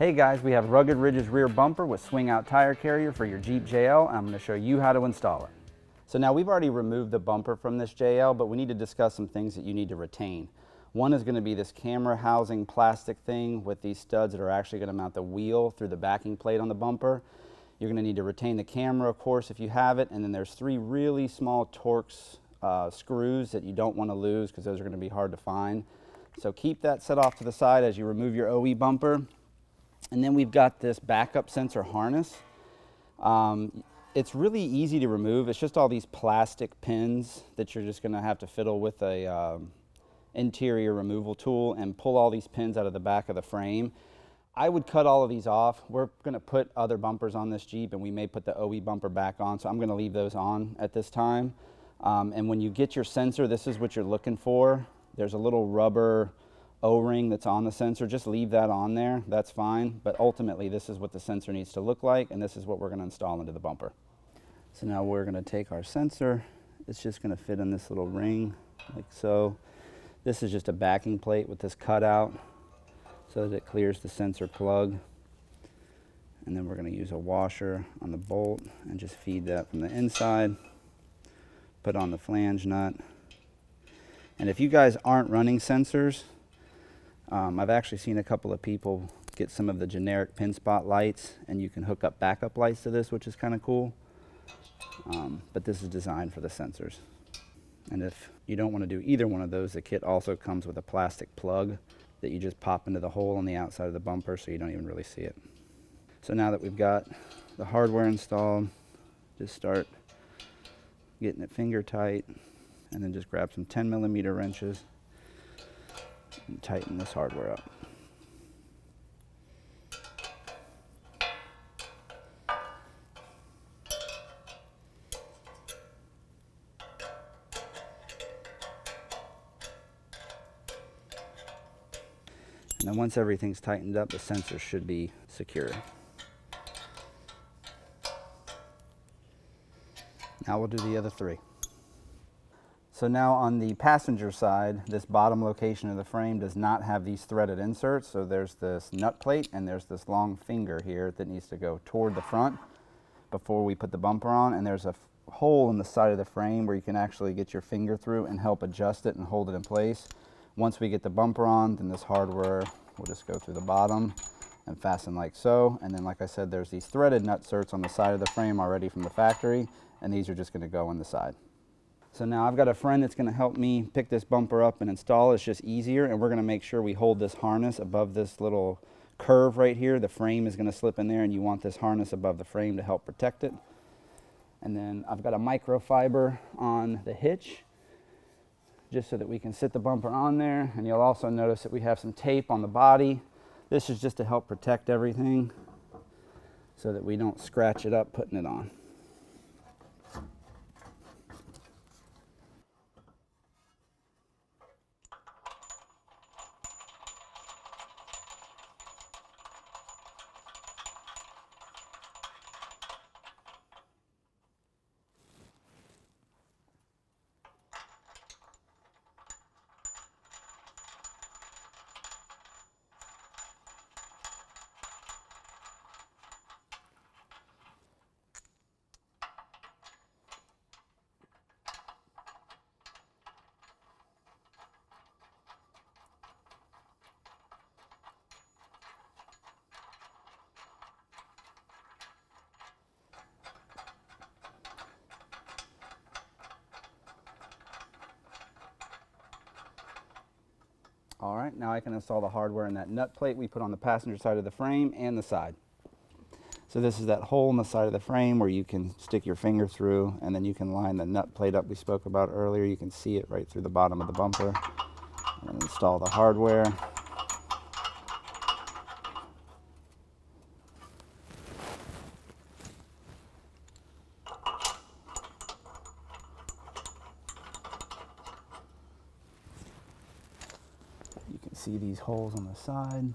Hey guys, we have Rugged Ridge's rear bumper with swing out tire carrier for your Jeep JL, and I'm going to show you how to install it. So now we've already removed the bumper from this JL, but we need to discuss some things that you need to retain. One is going to be this camera housing plastic thing with these studs that are actually going to mount the wheel through the backing plate on the bumper. You're going to need to retain the camera, of course, if you have it, and then there's 3 really small Torx screws that you don't want to lose because those are going to be hard to find. So keep that set off to the side as you remove your OE bumper. And then we've got this backup sensor harness. It's really easy to remove. It's just all these plastic pins that you're just going to have to fiddle with a interior removal tool and pull all these pins out of the back of the frame. I would cut all of these off. We're going to put other bumpers on this Jeep, and we may put the OE bumper back on, so I'm going to leave those on at this time. And when you get your sensor, this is what you're looking for. There's a little rubber O-ring that's on the sensor. Just leave that on there, that's fine, but ultimately this is what the sensor needs to look like, and this is what we're going to install into the bumper. So now we're going to take our sensor. It's just going to fit in this little ring like so. This is just a backing plate with this cutout so that it clears the sensor plug, and then we're going to use a washer on the bolt and just feed that from the inside, put on the flange nut. And if you guys aren't running sensors, I've actually seen a couple of people get some of the generic pin spot lights, and you can hook up backup lights to this, which is kind of cool. But this is designed for the sensors. And if you don't want to do either one of those, the kit also comes with a plastic plug that you just pop into the hole on the outside of the bumper so you don't even really see it. So now that we've got the hardware installed, just start getting it finger tight, and then just grab some 10mm wrenches and tighten this hardware up. And then once everything's tightened up, the sensor should be secure. Now we'll do the other 3. So now on the passenger side, this bottom location of the frame does not have these threaded inserts. So there's this nut plate and there's this long finger here that needs to go toward the front before we put the bumper on. And there's a hole in the side of the frame where you can actually get your finger through and help adjust it and hold it in place. Once we get the bumper on, then this hardware will just go through the bottom and fasten like so. And then, like I said, there's these threaded nut inserts on the side of the frame already from the factory, and these are just going to go on the side. So now I've got a friend that's going to help me pick this bumper up and install. It's just easier, and we're going to make sure we hold this harness above this little curve right here. The frame is going to slip in there, and you want this harness above the frame to help protect it. And then I've got a microfiber on the hitch just so that we can sit the bumper on there. And you'll also notice that we have some tape on the body. This is just to help protect everything so that we don't scratch it up putting it on. All right, now I can install the hardware in that nut plate we put on the passenger side of the frame and the side. So this is that hole in the side of the frame where you can stick your finger through, and then you can line the nut plate up we spoke about earlier. You can see it right through the bottom of the bumper. And install the hardware. You can see these holes on the side.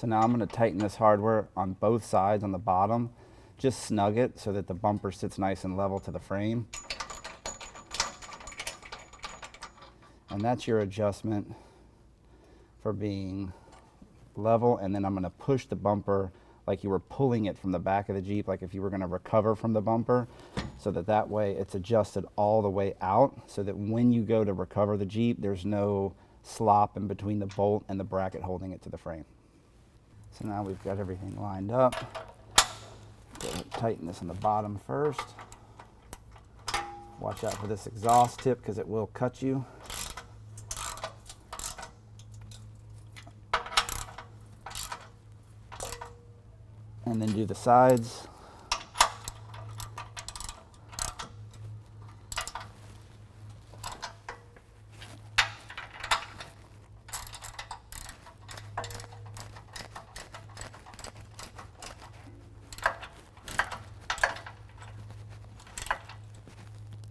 So now I'm going to tighten this hardware on both sides on the bottom. Just snug it so that the bumper sits nice and level to the frame. And that's your adjustment for being level. And then I'm going to push the bumper like you were pulling it from the back of the Jeep, like if you were going to recover from the bumper, so that way it's adjusted all the way out, so that when you go to recover the Jeep, there's no slop in between the bolt and the bracket holding it to the frame. So now we've got everything lined up. Tighten this in the bottom first. Watch out for this exhaust tip because it will cut you. And then do the sides.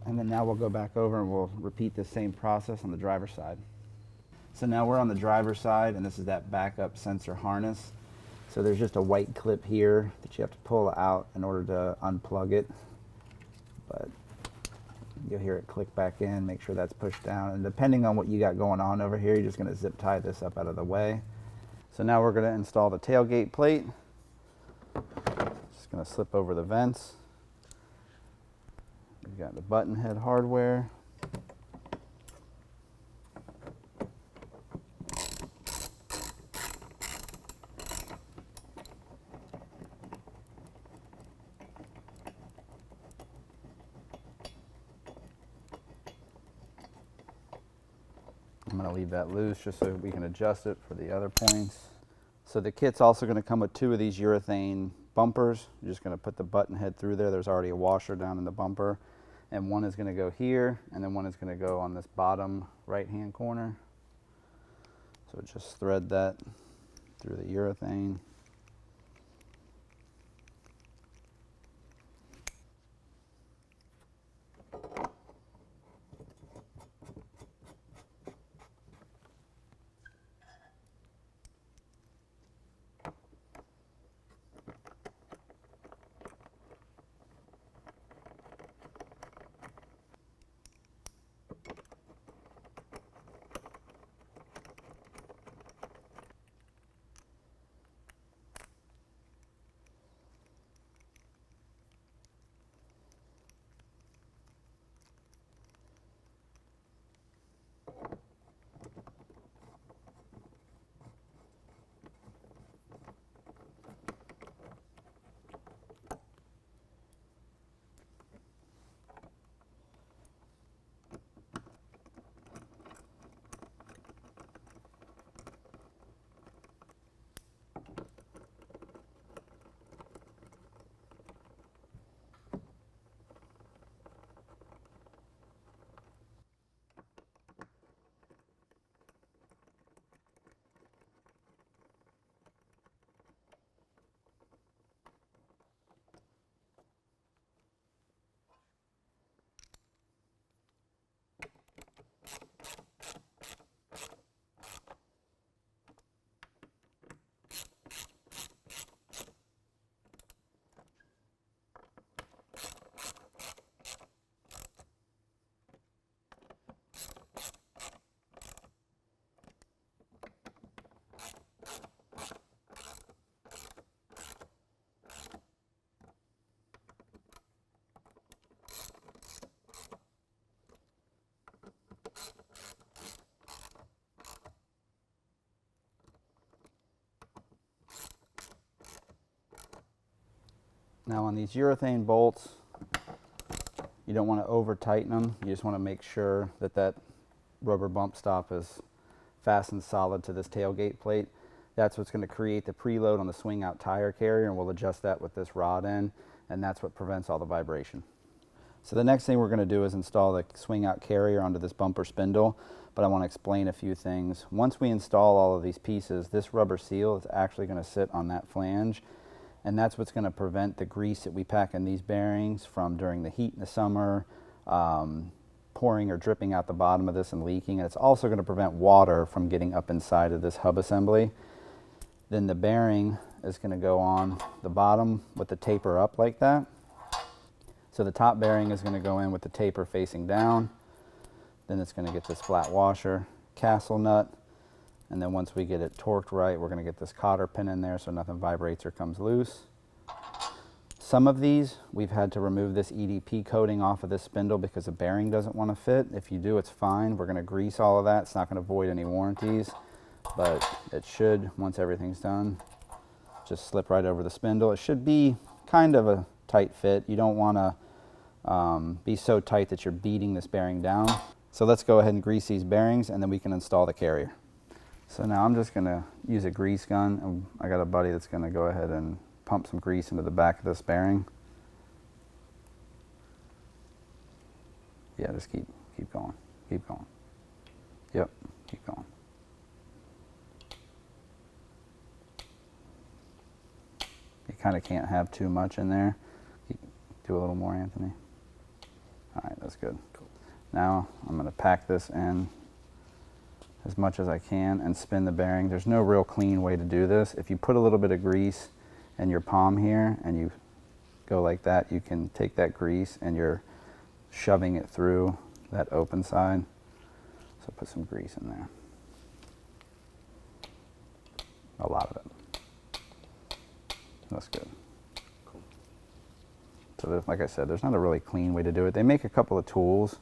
And then now we'll go back over and we'll repeat the same process on the driver's side. So now we're on the driver's side, and this is that backup sensor harness. So there's just a white clip here that you have to pull out in order to unplug it. But you'll hear it click back in, make sure that's pushed down. And depending on what you got going on over here, you're just gonna zip tie this up out of the way. So now we're gonna install the tailgate plate. Just gonna slip over the vents. We've got the button head hardware. I'm going to leave that loose just so we can adjust it for the other points. So the kit's also going to come with 2 of these urethane bumpers. You're just going to put the button head through there. There's already a washer down in the bumper. And one is going to go here, and then one is going to go on this bottom right-hand corner. So just thread that through the urethane. Now on these urethane bolts, you don't want to over tighten them. You just want to make sure that that rubber bump stop is fastened solid to this tailgate plate. That's what's going to create the preload on the swing out tire carrier, and we'll adjust that with this rod end, and that's what prevents all the vibration. So the next thing we're going to do is install the swing out carrier onto this bumper spindle, but I want to explain a few things. Once we install all of these pieces, this rubber seal is actually going to sit on that flange, and that's what's going to prevent the grease that we pack in these bearings from, during the heat in the summer, pouring or dripping out the bottom of this and leaking. And it's also going to prevent water from getting up inside of this hub assembly. Then the bearing is going to go on the bottom with the taper up like that. So the top bearing is going to go in with the taper facing down. Then it's going to get this flat washer, castle nut, and then once we get it torqued right, we're going to get this cotter pin in there so nothing vibrates or comes loose. Some of these, we've had to remove this EDP coating off of this spindle because the bearing doesn't want to fit. If you do, it's fine. We're going to grease all of that. It's not going to void any warranties, but it should, once everything's done, just slip right over the spindle. It should be kind of a tight fit. You don't want to be so tight that you're beating this bearing down. So let's go ahead and grease these bearings and then we can install the carrier. So now I'm just going to use a grease gun. I got a buddy that's going to go ahead and pump some grease into the back of this bearing. Yeah, just keep going, keep going. Yep, keep going. You kind of can't have too much in there. Do a little more, Anthony. All right, that's good. Cool. Now I'm going to pack this in as much as I can and spin the bearing. There's no real clean way to do this. If you put a little bit of grease in your palm here and you go like that, you can take that grease and you're shoving it through that open side. So put some grease in there. A lot of it. That's good. Cool. So like I said, there's not a really clean way to do it. They make a couple of tools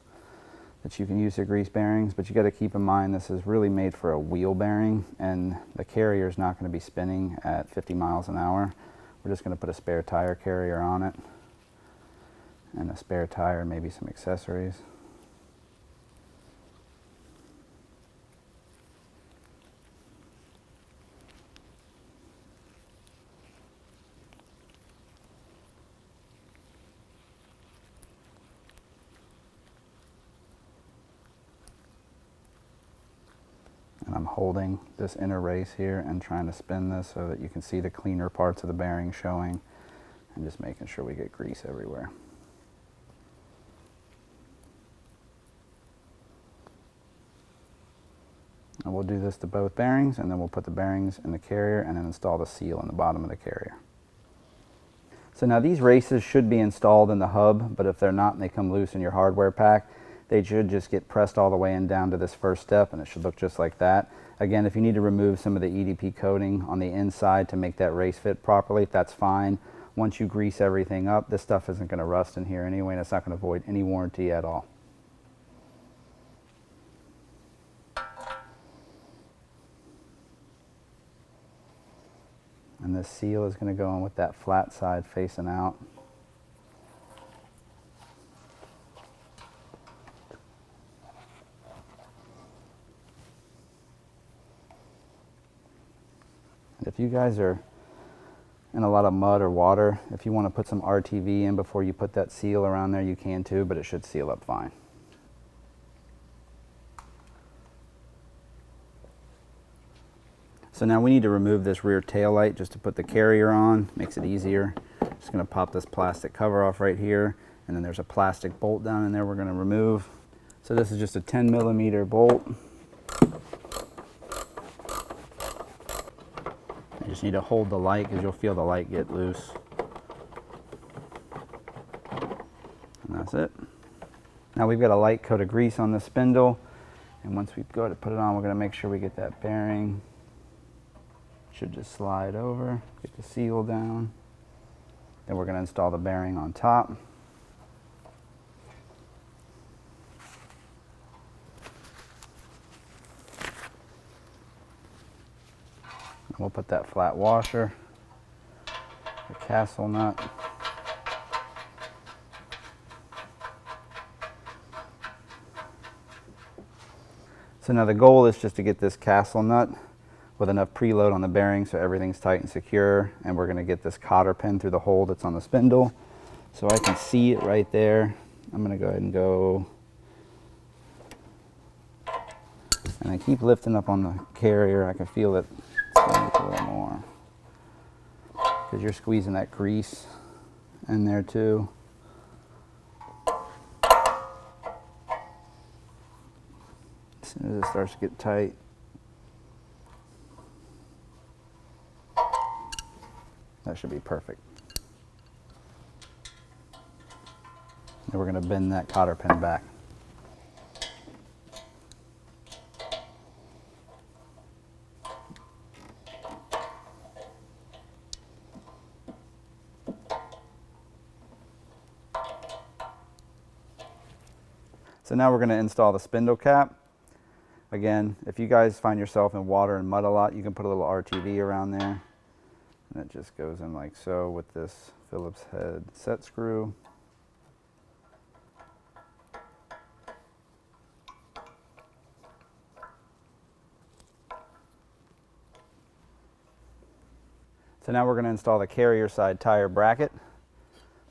that you can use to grease bearings, but you got to keep in mind this is really made for a wheel bearing and the carrier is not going to be spinning at 50 miles an hour. We're just going to put a spare tire carrier on it and a spare tire, maybe some accessories. And I'm holding this inner race here and trying to spin this so that you can see the cleaner parts of the bearing showing and just making sure we get grease everywhere. And we'll do this to both bearings and then we'll put the bearings in the carrier and then install the seal in the bottom of the carrier. So now these races should be installed in the hub, but if they're not and they come loose in your hardware pack, they should just get pressed all the way in down to this first step and it should look just like that. Again, if you need to remove some of the EDP coating on the inside to make that race fit properly, that's fine. Once you grease everything up, this stuff isn't going to rust in here anyway and it's not going to void any warranty at all. And this seal is going to go in with that flat side facing out. If you guys are in a lot of mud or water, if you want to put some RTV in before you put that seal around there, you can too, but it should seal up fine. So now we need to remove this rear tail light just to put the carrier on. Makes it easier. Just going to pop this plastic cover off right here, and then there's a plastic bolt down in there we're going to remove. So this is just a 10mm bolt. You just need to hold the light because you'll feel the light get loose. And that's it. Now we've got a light coat of grease on the spindle, and once we go to put it on, we're going to make sure we get that bearing. Should just slide over, get the seal down. Then we're going to install the bearing on top. And we'll put that flat washer, the castle nut. So now the goal is just to get this castle nut with enough preload on the bearing so everything's tight and secure, and we're going to get this cotter pin through the hole that's on the spindle so I can see it right there. I'm going to go ahead and go, and I keep lifting up on the carrier. I can feel it a little more because you're squeezing that grease in there too. As soon as it starts to get tight, That should be perfect. And we're going to bend that cotter pin back. So now we're going to install the spindle cap. Again, if you guys find yourself in water and mud a lot, you can put a little RTV around there. And it just goes in like so with this Phillips head set screw. So now we're going to install the carrier side tire bracket.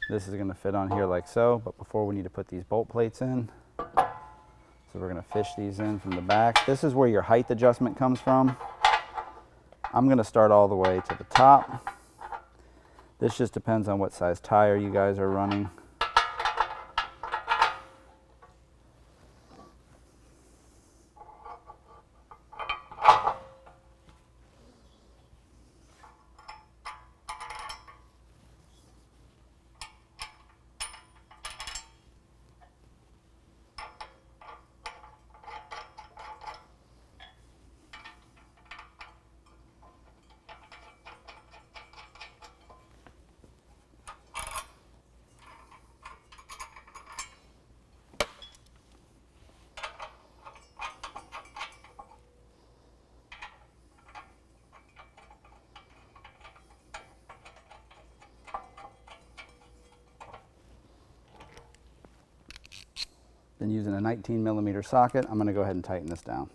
This is going to fit on here like so, but before we need to put these bolt plates in. So we're going to fish these in from the back. This is where your height adjustment comes from. I'm going to start all the way to the top. This just depends on what size tire you guys are running. Then using a 19mm socket, I'm going to go ahead and tighten this down.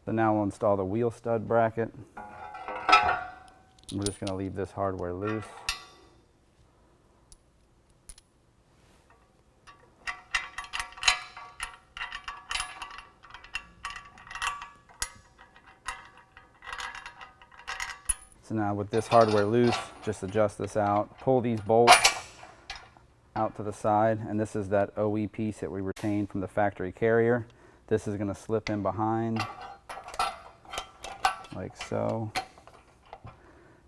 So now we'll install the wheel stud bracket. We're just going to leave this hardware loose. So now with this hardware loose, just adjust this out, pull these bolts out to the side, and this is that OE piece that we retained from the factory carrier. This is going to slip in behind like so,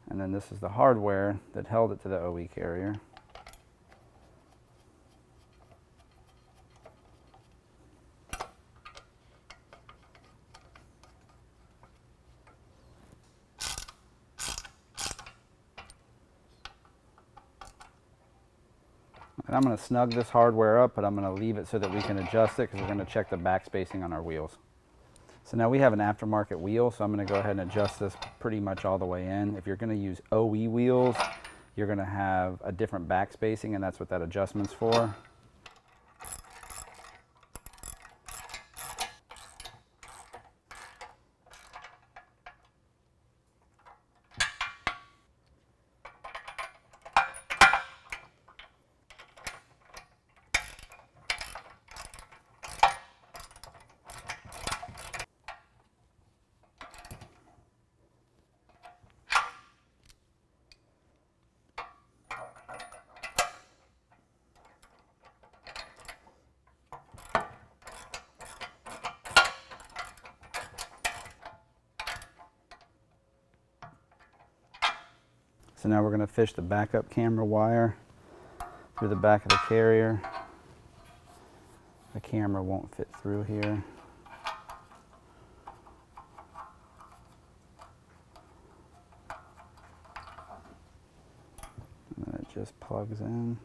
and then this is the hardware that held it to the OE carrier. And I'm going to snug this hardware up, but I'm going to leave it so that we can adjust it because we're going to check the back spacing on our wheels. So now we have an aftermarket wheel, so I'm going to go ahead and adjust this pretty much all the way in. If you're going to use OE wheels, you're going to have a different back spacing, and that's what that adjustment's for. So now we're going to fish the backup camera wire through the back of the carrier. The camera won't fit through here. And then it just plugs in.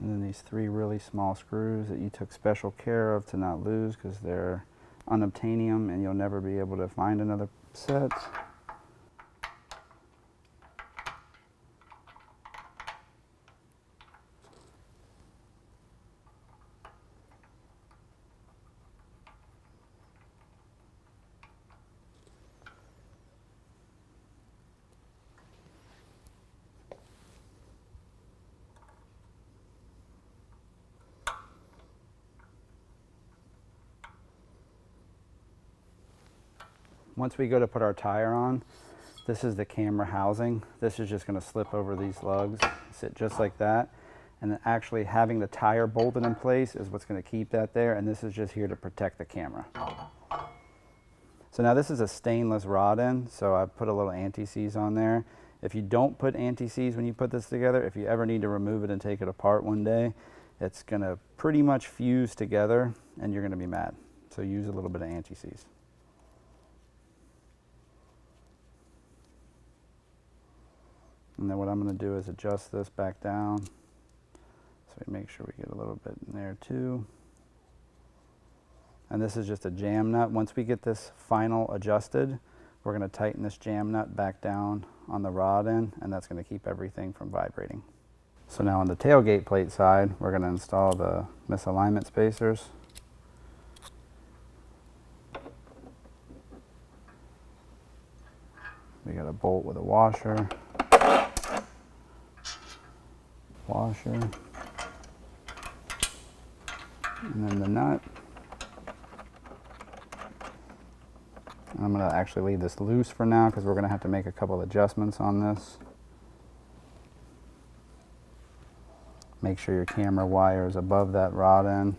And then these three really small screws that you took special care of to not lose because they're unobtainium and you'll never be able to find another set. Once we go to put our tire on, this is the camera housing. This is just going to slip over these lugs, sit just like that. And then actually having the tire bolted in place is what's going to keep that there. And this is just here to protect the camera. So now this is a stainless rod end, so I put a little anti-seize on there. If you don't put anti-seize when you put this together, if you ever need to remove it and take it apart one day, it's going to pretty much fuse together and you're going to be mad. So use a little bit of anti-seize. And then what I'm going to do is adjust this back down. So we make sure we get a little bit in there too. And this is just a jam nut. Once we get this final adjusted, we're going to tighten this jam nut back down on the rod end, and that's going to keep everything from vibrating. So now on the tailgate plate side, we're going to install the misalignment spacers. We got a bolt with a washer. And then the nut. I'm going to actually leave this loose for now because we're going to have to make a couple adjustments on this. Make sure your camera wire is above that rod end,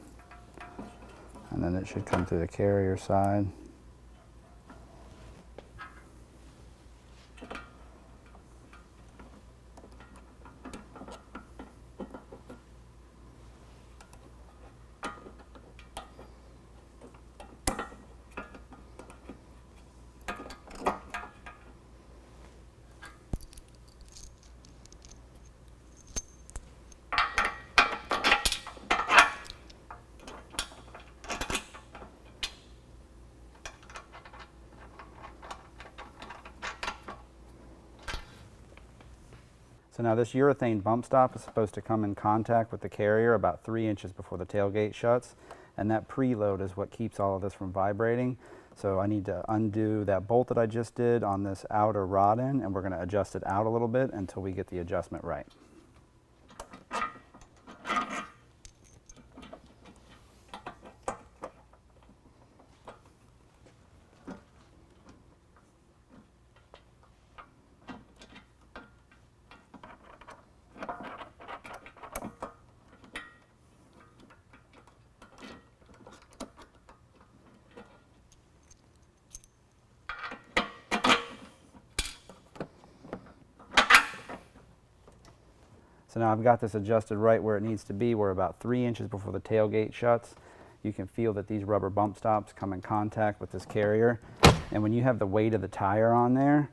and then it should come through the carrier side. So now this urethane bump stop is supposed to come in contact with the carrier about 3 inches before the tailgate shuts, and that preload is what keeps all of this from vibrating. So I need to undo that bolt that I just did on this outer rod end, and we're going to adjust it out a little bit until we get the adjustment right. So now I've got this adjusted right where it needs to be. We're about 3 inches before the tailgate shuts. You can feel that these rubber bump stops come in contact with this carrier. And when you have the weight of the tire on there,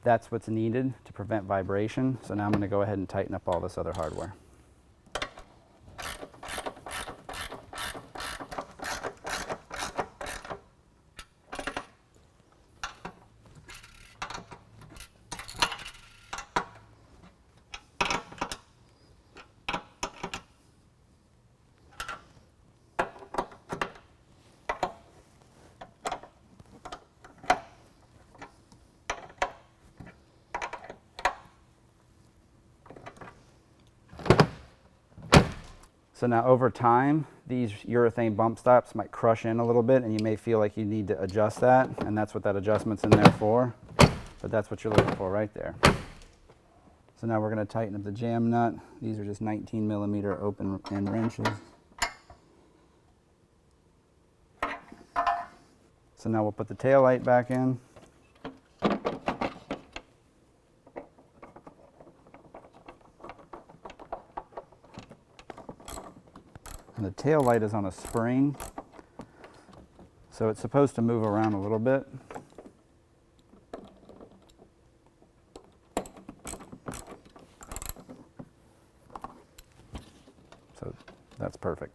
that's what's needed to prevent vibration. So now I'm going to go ahead and tighten up all this other hardware. So now over time, these urethane bump stops might crush in a little bit and you may feel like you need to adjust that, and that's what that adjustment's in there for. But that's what you're looking for right there. So now we're going to tighten up the jam nut. These are just 19mm open end wrenches. So now we'll put the tail light back in. And the tail light is on a spring, so it's supposed to move around a little bit. So that's perfect.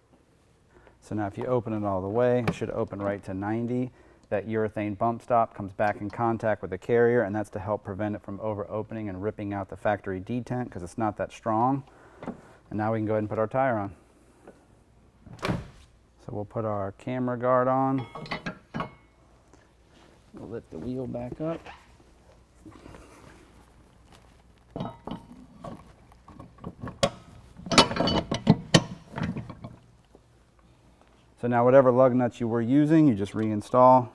So now if you open it all the way, it should open right to 90. That urethane bump stop comes back in contact with the carrier, and that's to help prevent it from over opening and ripping out the factory detent because it's not that strong. And now we can go ahead and put our tire on. So we'll put our camera guard on. We'll lift the wheel back up. So now whatever lug nuts you were using, you just reinstall.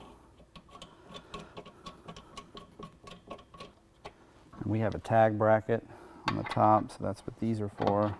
And we have a tag bracket on the top, so that's what these are for.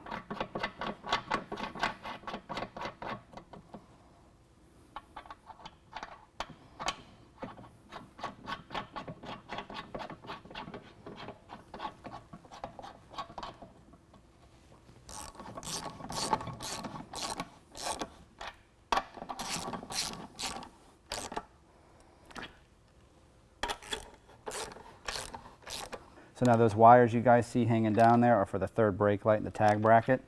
So now those wires you guys see hanging down there are for the third brake light and the tag bracket.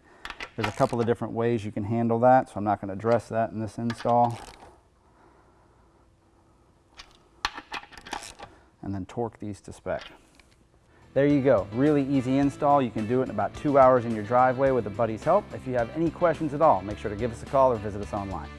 There's a couple of different ways you can handle that, so I'm not going to address that in this install. And then torque these to spec. There you go, really easy install. You can do it in about 2 hours in your driveway with a buddy's help. If you have any questions at all, make sure to give us a call or visit us online.